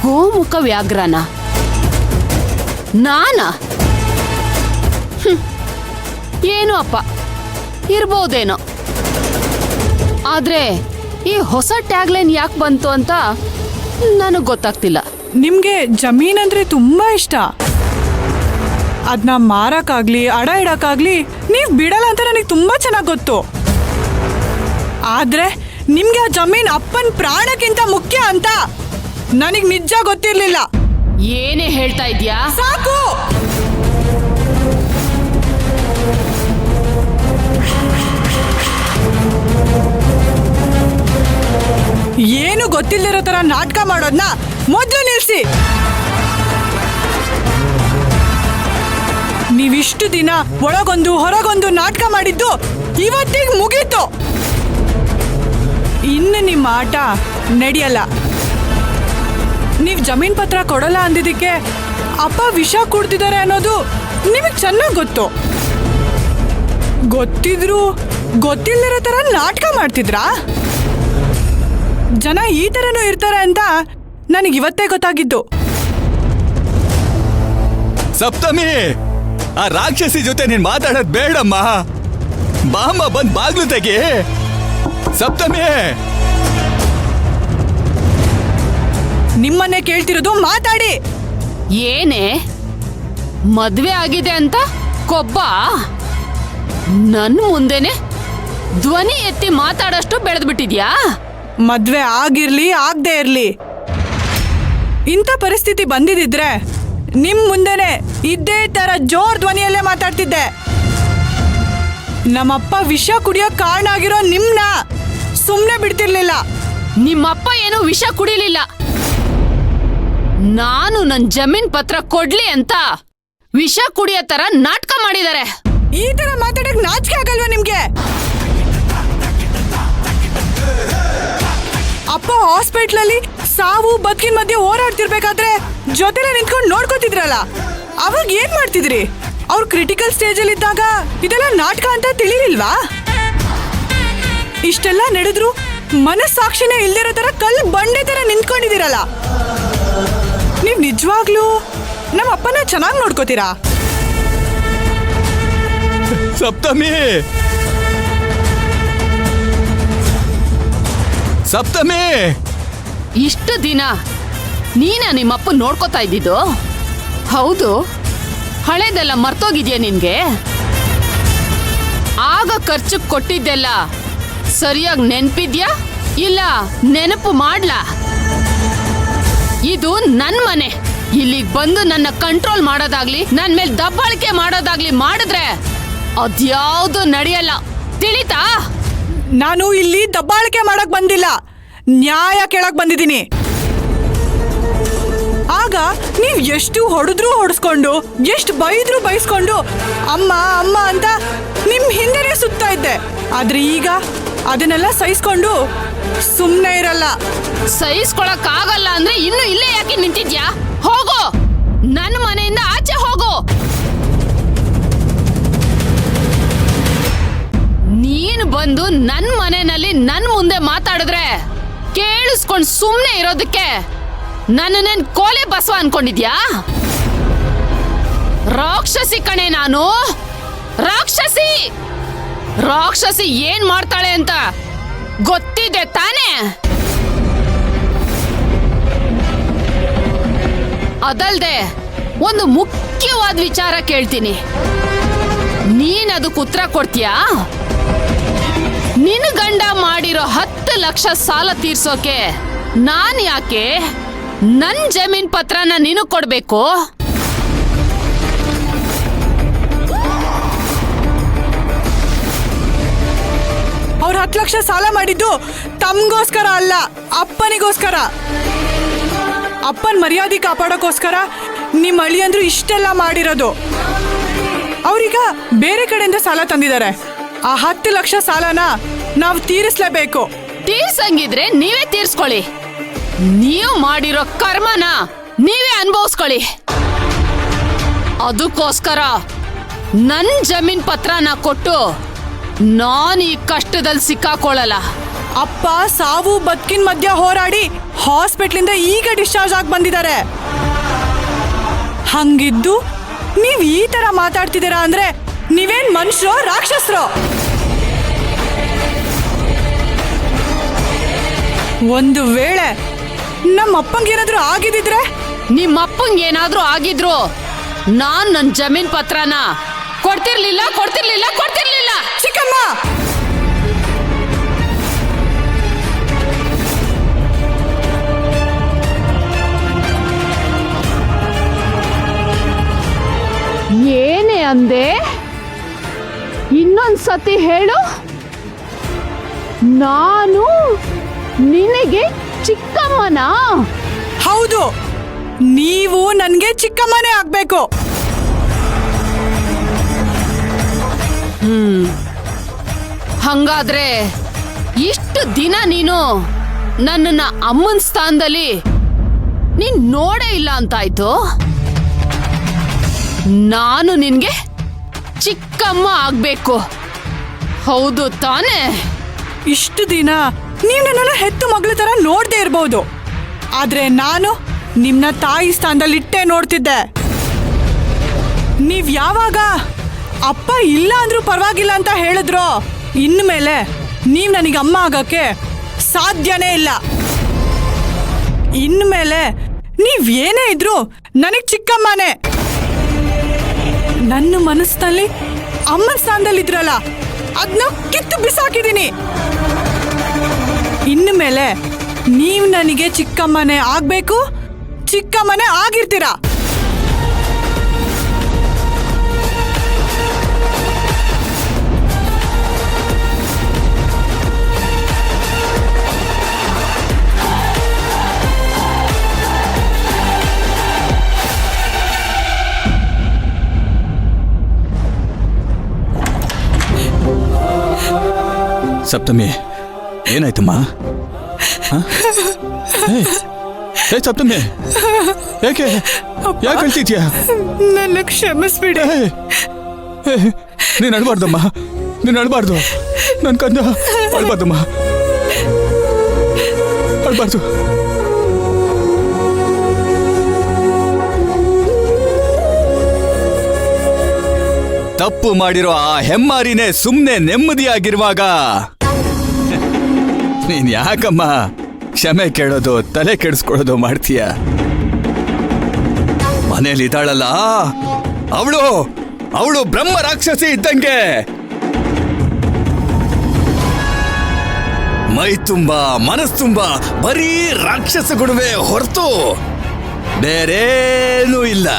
ಗೋಮುಖ ವ್ಯಾಘ್ರನ ನಾನಾ? ಏನು ಅಪ್ಪ, ಇರ್ಬೋದೇನೋ. ಆದ್ರೆ ಈ ಹೊಸ ಟ್ಯಾಗ್ಲೈನ್ ಯಾಕೆ ಬಂತು ಅಂತ ನನಗೆ ಗೊತ್ತಾಗ್ತಿಲ್ಲ. ನಿಮ್ಗೆ ಜಮೀನಂದ್ರೆ ತುಂಬಾ ಇಷ್ಟ. ಅದನ್ನ ಮಾರಕ್ಕಾಗ್ಲಿ ಅಡ ಇಡಕ್ಕಾಗ್ಲಿ ನೀವ್ ಬಿಡಲ್ಲ ಅಂತ ನನಗೆ ತುಂಬಾ ಚೆನ್ನಾಗಿ ಗೊತ್ತು. ಆದ್ರೆ ನಿಮ್ಗೆ ಆ ಜಮೀನ್ ಅಪ್ಪನ್ ಪ್ರಾಣಕ್ಕಿಂತ ಮುಖ್ಯ ಅಂತ ನನಗ್ ನಿಜ ಗೊತ್ತಿರ್ಲಿಲ್ಲ. ಏನೇ ಹೇಳ್ತಾ ಇದ್ಯಾ? ಸಾಕು. ಏನು ಗೊತ್ತಿಲ್ಲದಿರೋ ತರ ನಾಟಕ ಮಾಡೋದ್ನ ಮೊದ್ಲು ನಿಲ್ಸಿ. ನೀವಿಷ್ಟು ದಿನ ಒಳಗೊಂದು ಹೊರಗೊಂದು ನಾಟಕ ಮಾಡಿದ್ದು ಇವತ್ತಿಗೆ ಮುಗೀತು. ಇನ್ನು ನಿಮ್ಮ ಆಟ ನಡೆಯಲ್ಲ. ನೀವ್ ಜಮೀನ್ ಪತ್ರ ಕೊಡಲ್ಲ ಅಂದಿದ್ದಕ್ಕೆ ಅಪ್ಪ ವಿಷ ಕುಡ್ತಿದ್ದಾರೆ ಅನ್ನೋದು ನಿಮಗೆ ಚೆನ್ನಾಗಿ ಗೊತ್ತು. ಗೊತ್ತಿದ್ರು ಗೊತ್ತಿಲ್ಲದಿರೋ ತರ ನಾಟಕ ಮಾಡ್ತಿದ್ರಾ? ಜನ ಈ ತರನೂ ಇರ್ತಾರೆ ಅಂತ ನನಗೆ ಇವತ್ತೇ ಗೊತ್ತಾಗಿದ್ದು. ಸಪ್ತಮಿ, ಆ ರಾಕ್ಷಸಿ ಜೊತೆ ನೀನ್ ಮಾತಾಡೋದ್ ಬೇಡಮ್ಮ. ಬಾಮ್ಮ, ಬಂದ್ ಬಾಗ್ಲು ತೆಗಿ. ಸಪ್ತಮಿ, ನಿಮ್ಮನ್ನೇ ಕೇಳ್ತಿರೋದು, ಮಾತಾಡಿ. ಏನೇ ಮದ್ವೆ ಆಗಿದೆ ಅಂತ ಕೊಬ್ಬ? ನನ್ ಮುಂದೆನೆ ಧ್ವನಿ ಎತ್ತಿ ಮಾತಾಡಷ್ಟು ಬೆಳೆದ್ಬಿಟ್ಟಿದ್ಯಾ? ಮದ್ವೆ ಆಗಿರ್ಲಿ ಆಗದೆ ಇರ್ಲಿ, ಇಂಥ ಪರಿಸ್ಥಿತಿ ಬಂದಿದ್ರೆ ನಿಮ್ ಮುಂದೆನೆ ಇದೇ ತರ ಜೋರ್ ಧ್ವನಿಯಲ್ಲೇ ಮಾತಾಡ್ತಿದ್ದೆ. ನಮ್ಮಪ್ಪ ವಿಷ ಕುಡಿಯೋಕ್ ಕಾರಣ ಆಗಿರೋ ನಿಮ್ನ ಸುಮ್ನೆ ಬಿಡ್ತಿರ್ಲಿಲ್ಲ. ನಿಮ್ಮಪ್ಪ ಏನು ವಿಷ ಕುಡಿಲಿಲ್ಲ. ನಾನು ನನ್ ಜಮೀನ್ ಪತ್ರ ಕೊಡ್ಲಿ ಅಂತ ವಿಷ ಕುಡಿಯೋ ತರ ನಾಟಕ ಮಾಡಿದ್ದಾರೆ. ಈ ತರ ಮಾತಾಡಕ್ ನಾಚಿಕೆ ಆಗಲ್ವಾ ನಿಮ್ಗೆ? ಅಪ್ಪ ಹಾಸ್ಪಿಟ್ಲಲ್ಲಿ ಸಾವು ಬದುಕಿನ ಮಧ್ಯೆ ಹೋರಾಡ್ತಿರ್ಬೇಕಾದ್ರೆ ಜೊತೆಲೆ ನಿಂತ್ಕೊಂಡು ನೋಡ್ಕೋತಿದ್ರಲ್ಲ, ಅವಾಗ ಏನ್ ಮಾಡ್ತಿದ್ರಿ? ಅವ್ರು ಕ್ರಿಟಿಕಲ್ ಸ್ಟೇಜ್ ಅಲ್ಲಿ ಇದ್ದಾಗ ಇದೆಲ್ಲ ನಾಟಕ ಅಂತ ತಿಳಿಲಿಲ್ವಾ? ಇಷ್ಟೆಲ್ಲ ನಡೆದ್ರು ಮನಸ್ಸಾಕ್ಷಿನೇ ಇಲ್ದಿರೋ ತರ ಕಲ್ಲು ಬಂಡೆ ತರ ನಿಂತ್ಕೊಂಡಿದ್ದೀರಲ್ಲ. ನೀವ್ ನಿಜವಾಗ್ಲೂ ನಮ್ಮ ಅಪ್ಪನ ಚೆನ್ನಾಗಿ ನೋಡ್ಕೋತೀರಾ? ಸಪ್ತಮಿ, ಸಪ್ತಮಿ, ಇಷ್ಟು ದಿನ ನೀನ ನಿಮ್ಮಪ್ಪ ನೋಡ್ಕೋತಾ ಇದ್ದಿದ್ದು? ಹೌದು, ಹಳೇದೆಲ್ಲ ಮರ್ತೋಗಿದ್ಯಾ ನಿನ್ಗೆ? ಆಗ ಖರ್ಚು ಕೊಟ್ಟಿದ್ದೆಲ್ಲ ಸರಿಯಾಗಿ ನೆನ್ಪಿದ್ಯಾ ಇಲ್ಲ ನೆನಪು ಮಾಡ್ಲಾ? ಇದು ನನ್ ಮನೆ. ಇಲ್ಲಿಗೆ ಬಂದು ನನ್ನ ಕಂಟ್ರೋಲ್ ಮಾಡೋದಾಗ್ಲಿ ನನ್ ಮೇಲೆ ದಬ್ಬಾಳಿಕೆ ಮಾಡೋದಾಗ್ಲಿ ಮಾಡಿದ್ರೆ ಅದ್ಯಾವುದು ನಡೆಯಲ್ಲ, ತಿಳಿತಾ? ನಾನು ಇಲ್ಲಿ ದಬ್ಬಾಳಿಕೆ ಮಾಡಕ್ ಬಂದಿಲ್ಲ, ನ್ಯಾಯ ಕೇಳಕ್ ಬಂದಿದ್ದೀನಿ. ಆಗ ನೀವ್ ಎಷ್ಟು ಹೊಡೆದ್ರು ಹೊಡೆಸ್ಕೊಂಡು ಎಷ್ಟು ಬೈದ್ರು ಬೈಸ್ಕೊಂಡು ಅಮ್ಮ ಅಮ್ಮ ಅಂತ ನಿಮ್ ಹಿಂದೆನೇ ಸುತ್ತಾ ಇದ್ದೆ. ಆದ್ರೆ ಈಗ ಅದನ್ನೆಲ್ಲ ಸಹಿಸ್ಕೊಂಡು ಸುಮ್ನೆ ಇರಲ್ಲ. ಸಹಿಸ್ಕೊಳಕ್ ಆಗಲ್ಲ ಅಂದ್ರೆ ಇನ್ನು ಇಲ್ಲೇ ಯಾಕೆ ನಿಂತಿದ್ಯಾ? ಹೋಗು, ನನ್ನ ಮನೆಯಿಂದ ಆಚೆ ಹೋಗು. ನೀನು ಬಂದು ನನ್ ಮನೆಯಲ್ಲಿ ನನ್ ಮುಂದೆ ಮಾತಾಡಿದ್ರೆ ಕೇಳಿಸ್ಕೊಂಡ್ ಸುಮ್ನೆ ಇರೋದಕ್ಕೆ ನನ್ನನ್ನೇನ್ ಕೋಲೆ ಬಸವ ಅನ್ಕೊಂಡಿದ್ಯಾ? ರಾಕ್ಷಸಿ ಕಣೆ ನಾನು, ರಾಕ್ಷಸಿ. ರಾಕ್ಷಸಿ ಏನ್ ಮಾಡ್ತಾಳೆ ಅಂತ ಗೊತ್ತಿದೆ ತಾನೇ? ಅದಲ್ದೆ ಒಂದು ಮುಖ್ಯವಾದ ವಿಚಾರ ಕೇಳ್ತೀನಿ, ನೀನ್ ಅದಕ್ಕೆ ಉತ್ತರ ಕೊಡ್ತೀಯಾ? ನಿನ್ ಗಂಡ ಮಾಡಿರೋ 10 ಲಕ್ಷ ಸಾಲ ತೀರ್ಸೋಕೆ ನಾನ್ ಯಾಕೆ ನನ್ ಜಮೀನ್ ಪತ್ರನ ನೀನು ಕೊಡ್ಬೇಕು? ಅವ್ರು 10 ಲಕ್ಷ ಸಾಲ ಮಾಡಿದ್ದು ತಮ್ಗೋಸ್ಕರ ಅಲ್ಲ, ಅಪ್ಪನಿಗೋಸ್ಕರ. ಅಪ್ಪನ್ ಮರ್ಯಾದೆ ಕಾಪಾಡೋಕೋಸ್ಕರ ನಿಮ್ಮ ಅಳಿಯಂದ್ರು ಇಷ್ಟೆಲ್ಲ ಮಾಡಿರೋದು. ಅವ್ರೀಗ ಬೇರೆ ಕಡೆಯಿಂದ ಸಾಲ ತಂದಿದ್ದಾರೆ. ಆ 10 ಲಕ್ಷ ಸಾಲನ ನಾವು ತೀರಿಸ್ಲೇಬೇಕು. ತೀರ್ಸಂಗಿದ್ರೆ ನೀವೇ ತೀರ್ಸ್ಕೊಳ್ಳಿ. ನೀವು ಮಾಡಿರೋ ಕರ್ಮನ ನೀವೇ ಅನುಭವಿಸ್ಕೊಳ್ಳಿ. ಅದಕ್ಕೋಸ್ಕರ ನನ್ ಜಮೀನ್ ಪತ್ರನ ಕೊಟ್ಟು ನಾನು ಈ ಕಷ್ಟದಲ್ಲಿ ಸಿಕ್ಕಾಕೊಳ್ಳಲ್ಲ. ಅಪ್ಪ ಸಾವು ಬದುಕಿನ ಮಧ್ಯ ಹೋರಾಡಿ ಹಾಸ್ಪಿಟ್ಲಿಂದ ಈಗ ಡಿಸ್ಚಾರ್ಜ್ ಆಗಿ ಬಂದಿದ್ದಾರೆ. ಹಂಗಿದ್ದು ನೀವ್ ಈ ತರ ಮಾತಾಡ್ತಿದ್ದೀರಾ ಅಂದ್ರೆ ನೀವೇನ್ ಮನುಷ್ಯರೋ ರಾಕ್ಷಸರೋ? ಒಂದು ವೇಳೆ ನಮ್ಮ ಅಪ್ಪಂಗೇನಾದ್ರೂ ಆಗಿದ್ರೆ? ನಿಮ್ಮಪ್ಪಂಗ್ ಏನಾದ್ರೂ ಆಗಿದ್ರು ನಾನ್ ನನ್ ಜಮೀನ್ ಪತ್ರನ ಕೊಡ್ತಿರ್ಲಿಲ್ಲ. ಚಿಕ್ಕಮ್ಮ, ಏನೇ ಅಂದೆ? ಇನ್ನೊಂದ್ಸತಿ ಹೇಳು. ನಾನು ನಿನಗೆ ಚಿಕ್ಕಮ್ಮನಾ? ಹೌದು, ನೀವು ನನ್ಗೆ ಚಿಕ್ಕಮ್ಮನೇ ಆಗ್ಬೇಕು. ಹಂಗಾದ್ರೆ ಇಷ್ಟು ದಿನ ನೀನು ನನ್ನನ್ನ ಅಮ್ಮನ ಸ್ಥಾನದಲ್ಲಿ ನೀನ್ ನೋಡೇ ಇಲ್ಲ ಅಂತಾಯ್ತು. ನಾನು ನಿನ್ಗೆ ಚಿಕ್ಕಮ್ಮ ಆಗ್ಬೇಕು, ಹೌದು ತಾನೇ? ಇಷ್ಟು ದಿನ ನೀವ್ ನನ್ನೆಲ್ಲ ಹೆತ್ತು ಮಗಳ ತರ ನೋಡ್ದೇ ಇರ್ಬೋದು, ಆದ್ರೆ ನಾನು ನಿಮ್ನ ತಾಯಿ ಸ್ಥಾನದಲ್ಲಿ ಇಟ್ಟೇ ನೋಡ್ತಿದ್ದೆ. ನೀವ್ ಯಾವಾಗ ಅಪ್ಪ ಇಲ್ಲ ಅಂದ್ರೂ ಪರವಾಗಿಲ್ಲ ಅಂತ ಹೇಳಿದ್ರೋ, ಇನ್ಮೇಲೆ ನೀವ್ ನನಗೆ ಅಮ್ಮ ಆಗಕ್ಕೆ ಸಾಧ್ಯನೇ ಇಲ್ಲ. ಇನ್ಮೇಲೆ ನೀವ್ ಏನೇ ಇದ್ರು ನನಗ್ ಚಿಕ್ಕಮ್ಮನೇ. ನನ್ನ ಮನಸ್ಸಿನಲ್ಲಿ ಅಮ್ಮನ ಸ್ಥಾನದಲ್ಲಿ ಇದ್ರಲ್ಲ, ಅದನ್ನ ಕಿತ್ತು ಬಿಸಾಕಿದೀನಿ. ಇನ್ಮೇಲೆ ನೀವ್ ನನಗೆ ಚಿಕ್ಕಮ್ಮನೇ ಆಗ್ಬೇಕು, ಚಿಕ್ಕಮ್ಮನೇ ಆಗಿರ್ತೀರಾ. ಸಪ್ತಮಿ, ಏನಾಯ್ತಮ್ಮ? ಏ ಸಪ್ತಮಿ, ಯಾಕೆ ಅಳ್ತಿದ್ಯಾ? ನನ್ನ ಕ್ಷಮಿಸ್ಬಿಡಿ. ನೀನ್ ಅಳ್ಬಾರ್ದಮ್ಮ, ನೀನ್ ಅಳ್ಬಾರ್ದು. ನನ್ ಕಂದ ಅಳ್ಬಾರ್ದಮ್ಮ, ಅಳ್ಬಾರ್ದು. ತಪ್ಪು ಮಾಡಿರೋ ಆ ಹೆಮ್ಮಾರಿನೇ ಸುಮ್ನೆ ನೆಮ್ಮದಿಯಾಗಿರುವಾಗ ನೀನ್ ಯಾಕಮ್ಮ ಕ್ಷಮೆ ಕೇಳೋದು, ತಲೆ ಕೆಡಿಸ್ಕೊಳ್ಳೋದು ಮಾಡ್ತೀಯ? ಮನೇಲಿ ಇದ್ದಾಳಲ್ಲ ಅವಳು ಬ್ರಹ್ಮ ರಾಕ್ಷಸಿ ಇದ್ದಂಗೆ. ಮೈ ತುಂಬಾ ಮನಸ್ ತುಂಬಾ ಬರೀ ರಾಕ್ಷಸ ಗುಣವೇ ಹೊರತು ಬೇರೇನೂ ಇಲ್ಲ.